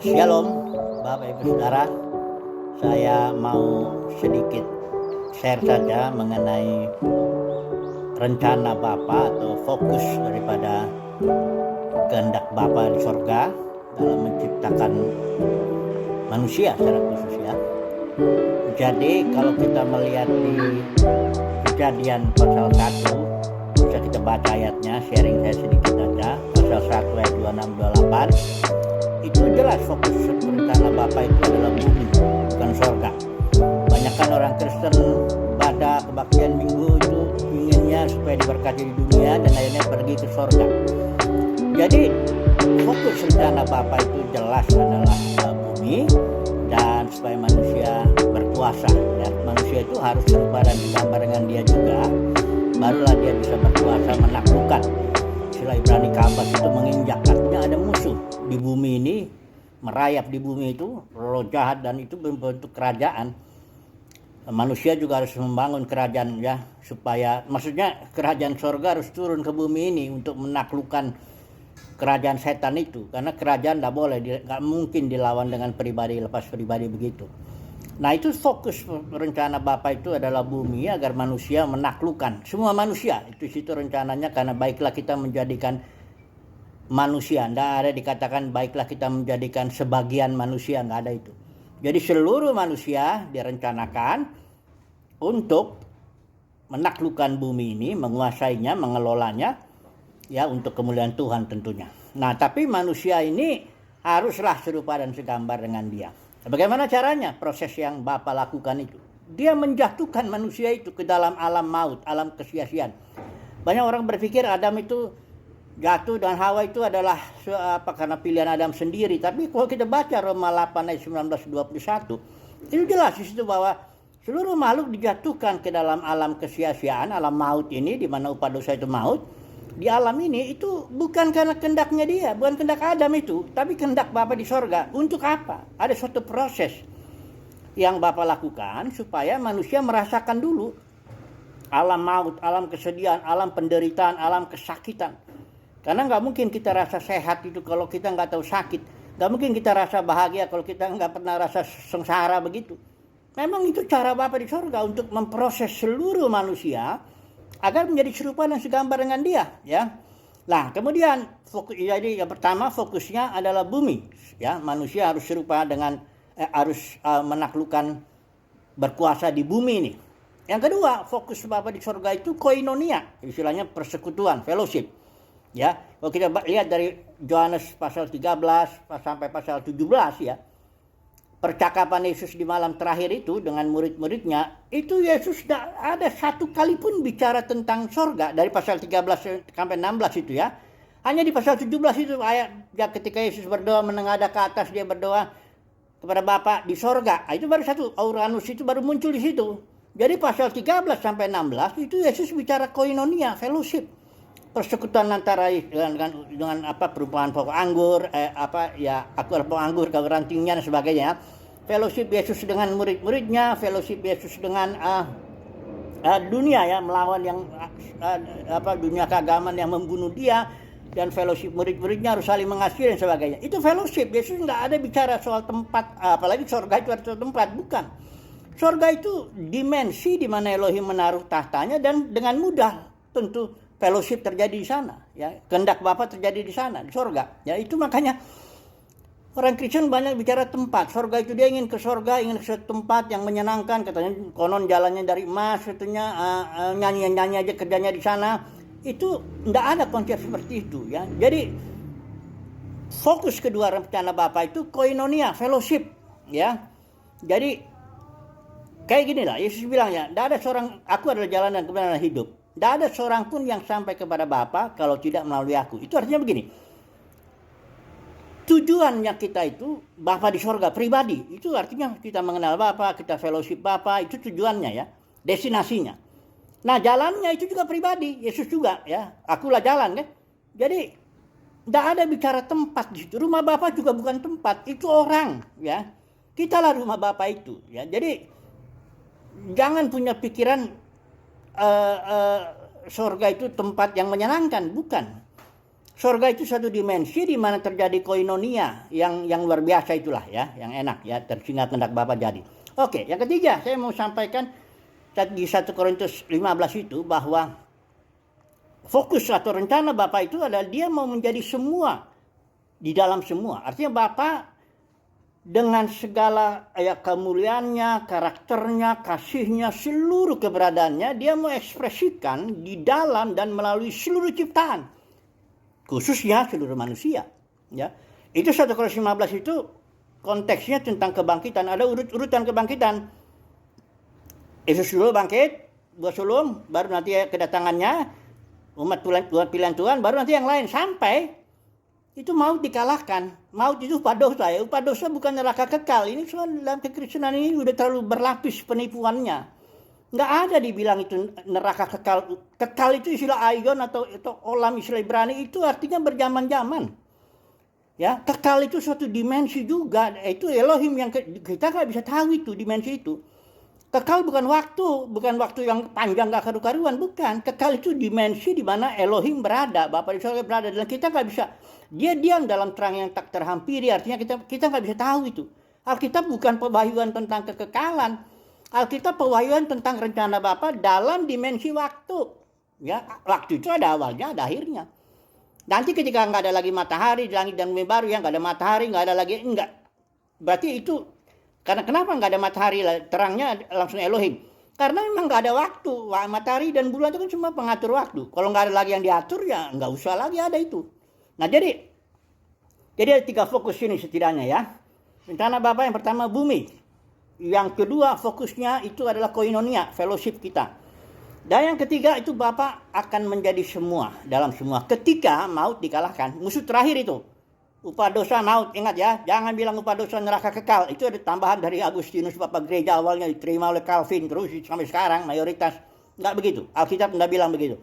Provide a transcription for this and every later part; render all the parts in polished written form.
Shalom, Bapak Ibu Saudara. Saya mau sedikit share saja mengenai rencana Bapa atau fokus daripada kehendak Bapa di sorga dalam menciptakan manusia secara khusus ya. Jadi kalau kita melihat di Kejadian pasal 1, bisa kita baca ayatnya, sharing saya sedikit saja. Pasal 1 ayat 26-28. Itu jelas fokus rencana Bapa itu adalah bumi, bukan sorga. Banyakkan orang Kristen pada kebaktian minggu itu inginnya supaya diberkati di dunia dan akhirnya pergi ke sorga. Jadi fokus rencana Bapa itu jelas adalah bumi dan supaya manusia berkuasa. Dan manusia itu harus serupa dan digambar dengan dia juga, barulah dia bisa berkuasa menaklukkan. Istilah Ibrani Kabas itu menginjak, artinya ada musuh di bumi ini, merayap di bumi itu, roh jahat, dan itu berbentuk kerajaan. Manusia juga harus membangun kerajaan ya, supaya maksudnya kerajaan sorga harus turun ke bumi ini untuk menaklukkan kerajaan setan itu, karena kerajaan tidak boleh, nggak mungkin dilawan dengan pribadi lepas pribadi begitu. Nah itu fokus rencana Bapa itu adalah bumi agar manusia menaklukkan semua manusia. Itu situ rencananya, karena baiklah kita menjadikan manusia. Tidak ada dikatakan baiklah kita menjadikan sebagian manusia, nggak ada itu. Jadi seluruh manusia direncanakan untuk menaklukkan bumi ini, menguasainya, mengelolanya, ya untuk kemuliaan Tuhan tentunya. Nah tapi manusia ini haruslah serupa dan segambar dengan dia. Bagaimana caranya? Proses yang Bapa lakukan itu, dia menjatuhkan manusia itu ke dalam alam maut, alam kesia-siaan. Banyak orang berpikir Adam itu jatuh dan Hawa itu adalah karena pilihan Adam sendiri. Tapi kalau kita baca Roma 8 ayat 19-21, itu jelas di situ bahwa seluruh makhluk dijatuhkan ke dalam alam kesia-siaan, alam maut ini, di mana upah dosa itu maut. Di alam ini itu bukan karena kehendaknya dia, bukan kehendak Adam itu, tapi kehendak Bapa di sorga. Untuk apa? Ada suatu proses yang Bapa lakukan supaya manusia merasakan dulu alam maut, alam kesedihan, alam penderitaan, alam kesakitan. Karena nggak mungkin kita rasa sehat itu kalau kita nggak tahu sakit. Nggak mungkin kita rasa bahagia kalau kita nggak pernah rasa sengsara begitu. Memang itu cara Bapa di sorga untuk memproses seluruh manusia agar menjadi serupa dan segambar dengan dia, ya. Nah, kemudian jadi yang pertama fokusnya adalah bumi, ya. Manusia harus serupa dengan harus menaklukkan, berkuasa di bumi ini. Yang kedua, fokus Bapa di sorga itu koinonia, istilahnya persekutuan, fellowship. Ya, kalau kita lihat dari Yohanes pasal 13 sampai pasal 17 ya. Percakapan Yesus di malam terakhir itu dengan murid-muridnya, itu Yesus tidak ada satu kali pun bicara tentang sorga dari pasal 13 sampai 16 itu ya. Hanya di pasal 17 itu ayat ya, ketika Yesus berdoa menengadah ke atas, dia berdoa kepada Bapa di sorga. Itu baru satu, Uranus itu baru muncul di situ. Jadi pasal 13 sampai 16 itu Yesus bicara koinonia, fellowship. Persekutuan antara dengan apa, perumpamaan pokok anggur, aku adalah pokok anggur, kau rantingnya dan sebagainya. Fellowship Yesus dengan murid-muridnya, fellowship Yesus dengan dunia ya, melawan yang dunia keagamaan yang membunuh dia, dan fellowship murid-muridnya harus saling mengasihi dan sebagainya. Itu fellowship. Yesus nggak ada bicara soal tempat, apalagi surga itu ada tempat, bukan. Surga itu dimensi di mana Elohim menaruh tahtanya, dan dengan mudah tentu fellowship terjadi di sana, ya. Kehendak Bapa terjadi di sana, di sorga. Ya, itu makanya orang Kristen banyak bicara tempat. Sorga itu dia ingin ke sorga, ingin ke tempat yang menyenangkan, katanya konon jalannya dari emas, katanya nyanyi aja kerjanya di sana. Itu enggak ada konsep seperti itu, ya. Jadi fokus kedua rencana Bapa itu koinonia, fellowship, ya. Jadi kayak gini lah, Yesus bilang ya, enggak ada seorang, aku adalah jalan dan kebenaran dan hidup. Tidak ada seorang pun yang sampai kepada Bapa kalau tidak melalui aku. Itu artinya begini. Tujuannya kita itu Bapa di sorga pribadi. Itu artinya kita mengenal Bapa, kita fellowship Bapa, itu tujuannya ya. Destinasinya. Nah jalannya itu juga pribadi. Yesus juga ya. Akulah jalan kan. Jadi tidak ada bicara tempat di situ. Rumah Bapa juga bukan tempat. Itu orang ya. Kitalah rumah Bapa itu ya. Jadi jangan punya pikiran sorga itu tempat yang menyenangkan, bukan. Sorga itu satu dimensi di mana terjadi koinonia yang luar biasa itulah ya, yang enak ya, tersingat kehendak Bapa jadi. Oke, yang ketiga saya mau sampaikan di 1 Korintus 15 itu bahwa fokus atau rencana Bapa itu adalah dia mau menjadi semua di dalam semua. Artinya Bapa dengan segala kemuliaannya, karakternya, kasihnya, seluruh keberadaannya, dia mau ekspresikan di dalam dan melalui seluruh ciptaan, khususnya seluruh manusia. Ya, itu 1 Korintus 15 itu konteksnya tentang kebangkitan. Ada urutan kebangkitan. Yesus dulu bangkit, buat sulung, baru nanti kedatangannya umat pilihan Tuhan, baru nanti yang lain sampai itu maut dikalahkan. Maut itu upadosa ya. Upadosa bukan neraka kekal. Ini semua dalam kekristenan ini udah terlalu berlapis penipuannya. Nggak ada dibilang itu neraka kekal. Kekal itu istilah aion atau olam istilah Ibrani itu artinya berjaman-jaman. Ya, kekal itu suatu dimensi juga. Itu Elohim yang kita nggak bisa tahu itu dimensi itu. Kekal bukan waktu yang panjang gak karu-karuan, bukan. Kekal itu dimensi di mana Elohim berada, Bapa di surga berada, dan kita nggak bisa. Dia diam dalam terang yang tak terhampiri, artinya kita nggak bisa tahu itu. Alkitab bukan pewahyuan tentang kekekalan, Alkitab pewahyuan tentang rencana Bapa dalam dimensi waktu. Ya, waktu itu ada awalnya, ada akhirnya. Nanti ketika nggak ada lagi matahari di langit dan bumi baru, yang nggak ada matahari, nggak ada lagi enggak. Berarti itu karena kenapa nggak ada matahari, terangnya langsung Elohim? Karena memang nggak ada waktu. Matahari dan bulan itu kan cuma pengatur waktu. Kalau nggak ada lagi yang diatur ya nggak usah lagi ada itu. Nah jadi ada 3 fokus ini setidaknya ya. Rencana Bapa yang pertama bumi. Yang kedua fokusnya itu adalah koinonia, fellowship kita. Dan yang ketiga itu Bapa akan menjadi semua dalam semua. Ketika maut dikalahkan, musuh terakhir itu. Upadosa maut, ingat ya, jangan bilang upadosa neraka kekal. Itu ada tambahan dari Agustinus, Bapak Gereja, awalnya diterima oleh Calvin, terus sampai sekarang mayoritas. Nggak begitu, Alkitab nggak bilang begitu.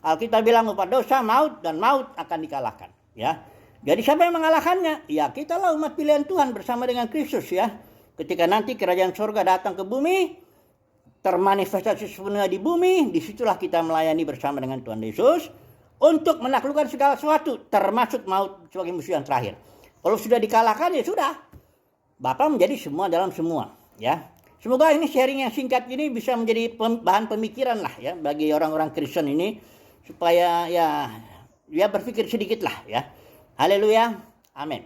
Alkitab bilang upadosa maut, dan maut akan dikalahkan. Ya, jadi siapa yang mengalahkannya? Ya kita lah umat pilihan Tuhan bersama dengan Kristus ya. Ketika nanti kerajaan surga datang ke bumi, termanifestasi sepenuhnya di bumi, disitulah kita melayani bersama dengan Tuhan Yesus. Untuk menaklukkan segala sesuatu, termasuk maut sebagai musuh yang terakhir. Kalau sudah dikalahkan ya sudah. Bapa menjadi semua dalam semua. Ya, semoga ini sharing yang singkat ini bisa menjadi bahan pemikiran lah ya bagi orang-orang Kristen ini supaya ya berpikir sedikit lah ya. Haleluya, amin.